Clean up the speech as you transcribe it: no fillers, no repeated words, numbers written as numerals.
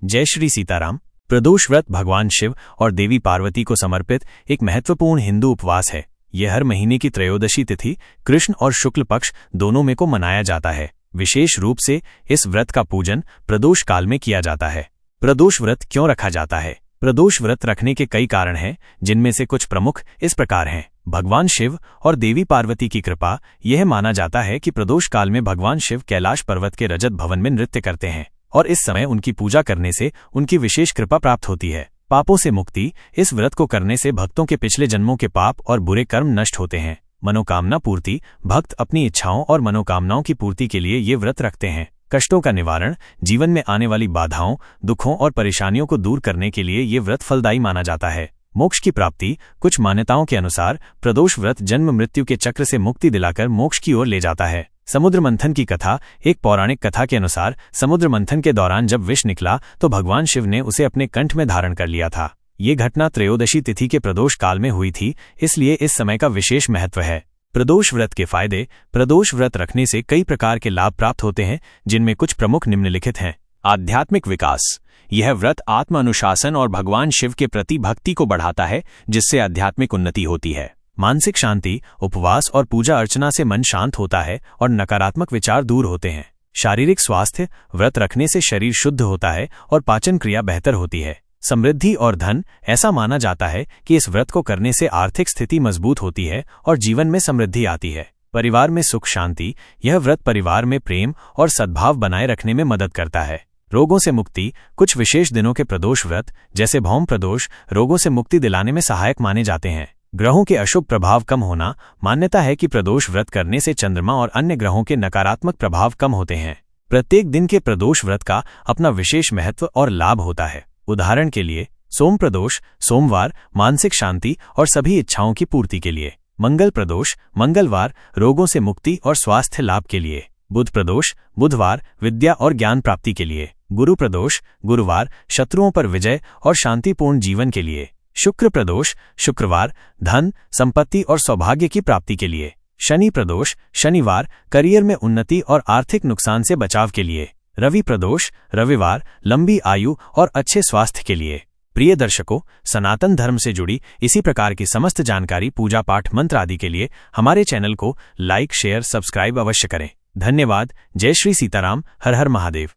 जय श्री सीताराम। प्रदोष व्रत भगवान शिव और देवी पार्वती को समर्पित एक महत्वपूर्ण हिंदू उपवास है। यह हर महीने की त्रयोदशी तिथि कृष्ण और शुक्ल पक्ष दोनों में को मनाया जाता है। विशेष रूप से इस व्रत का पूजन प्रदोष काल में किया जाता है। प्रदोष व्रत क्यों रखा जाता है? प्रदोष व्रत रखने के कई कारण हैं, जिनमें से कुछ प्रमुख इस प्रकार हैं। भगवान शिव और देवी पार्वती की कृपा। यह माना जाता है कि प्रदोष काल में भगवान शिव कैलाश पर्वत के रजत भवन में नृत्य करते हैं और इस समय उनकी पूजा करने से उनकी विशेष कृपा प्राप्त होती है। पापों से मुक्ति। इस व्रत को करने से भक्तों के पिछले जन्मों के पाप और बुरे कर्म नष्ट होते हैं। मनोकामना पूर्ति। भक्त अपनी इच्छाओं और मनोकामनाओं की पूर्ति के लिए ये व्रत रखते हैं। कष्टों का निवारण। जीवन में आने वाली बाधाओं, दुखों और परेशानियों को दूर करने के लिए ये व्रत फलदायी माना जाता है। मोक्ष की प्राप्ति। कुछ मान्यताओं के अनुसार प्रदोष व्रत जन्म मृत्यु के चक्र से मुक्ति दिलाकर मोक्ष की ओर ले जाता है। समुद्र मंथन की कथा। एक पौराणिक कथा के अनुसार समुद्र मंथन के दौरान जब विष निकला तो भगवान शिव ने उसे अपने कंठ में धारण कर लिया था। ये घटना त्रयोदशी तिथि के प्रदोष काल में हुई थी, इसलिए इस समय का विशेष महत्व है। प्रदोष व्रत के फायदे। प्रदोष व्रत रखने से कई प्रकार के लाभ प्राप्त होते हैं, जिनमें कुछ प्रमुख निम्नलिखित हैं। आध्यात्मिक विकास। यह व्रत आत्म अनुशासन और भगवान शिव के प्रति भक्ति को बढ़ाता है, जिससे आध्यात्मिक उन्नति होती है। मानसिक शांति। उपवास और पूजा अर्चना से मन शांत होता है और नकारात्मक विचार दूर होते हैं। शारीरिक स्वास्थ्य। व्रत रखने से शरीर शुद्ध होता है और पाचन क्रिया बेहतर होती है। समृद्धि और धन। ऐसा माना जाता है कि इस व्रत को करने से आर्थिक स्थिति मजबूत होती है और जीवन में समृद्धि आती है। परिवार में सुख शांति। यह व्रत परिवार में प्रेम और सद्भाव बनाए रखने में मदद करता है। रोगों से मुक्ति। कुछ विशेष दिनों के प्रदोष व्रत, जैसे भौम प्रदोष, रोगों से मुक्ति दिलाने में सहायक माने जाते हैं। ग्रहों के अशुभ प्रभाव कम होना। मान्यता है कि प्रदोष व्रत करने से चंद्रमा और अन्य ग्रहों के नकारात्मक प्रभाव कम होते हैं। प्रत्येक दिन के प्रदोष व्रत का अपना विशेष महत्व और लाभ होता है। उदाहरण के लिए सोम प्रदोष, सोमवार, मानसिक शांति और सभी इच्छाओं की पूर्ति के लिए। मंगल प्रदोष, मंगलवार, रोगों से मुक्ति और स्वास्थ्य लाभ के लिए। बुध प्रदोष, बुधवार, विद्या और ज्ञान प्राप्ति के लिए। गुरु प्रदोष, गुरुवार, शत्रुओं पर विजय और शांतिपूर्ण जीवन के लिए। शुक्र प्रदोष, शुक्रवार, धन, संपत्ति और सौभाग्य की प्राप्ति के लिए। शनि प्रदोष, शनिवार, करियर में उन्नति और आर्थिक नुकसान से बचाव के लिए। रवि प्रदोष, रविवार, लंबी आयु और अच्छे स्वास्थ्य के लिए। प्रिय दर्शकों, सनातन धर्म से जुड़ी इसी प्रकार की समस्त जानकारी, पूजा पाठ, मंत्र आदि के लिए हमारे चैनल को लाइक, शेयर, सब्सक्राइब अवश्य करें। धन्यवाद। जय श्री सीताराम। हर हर महादेव।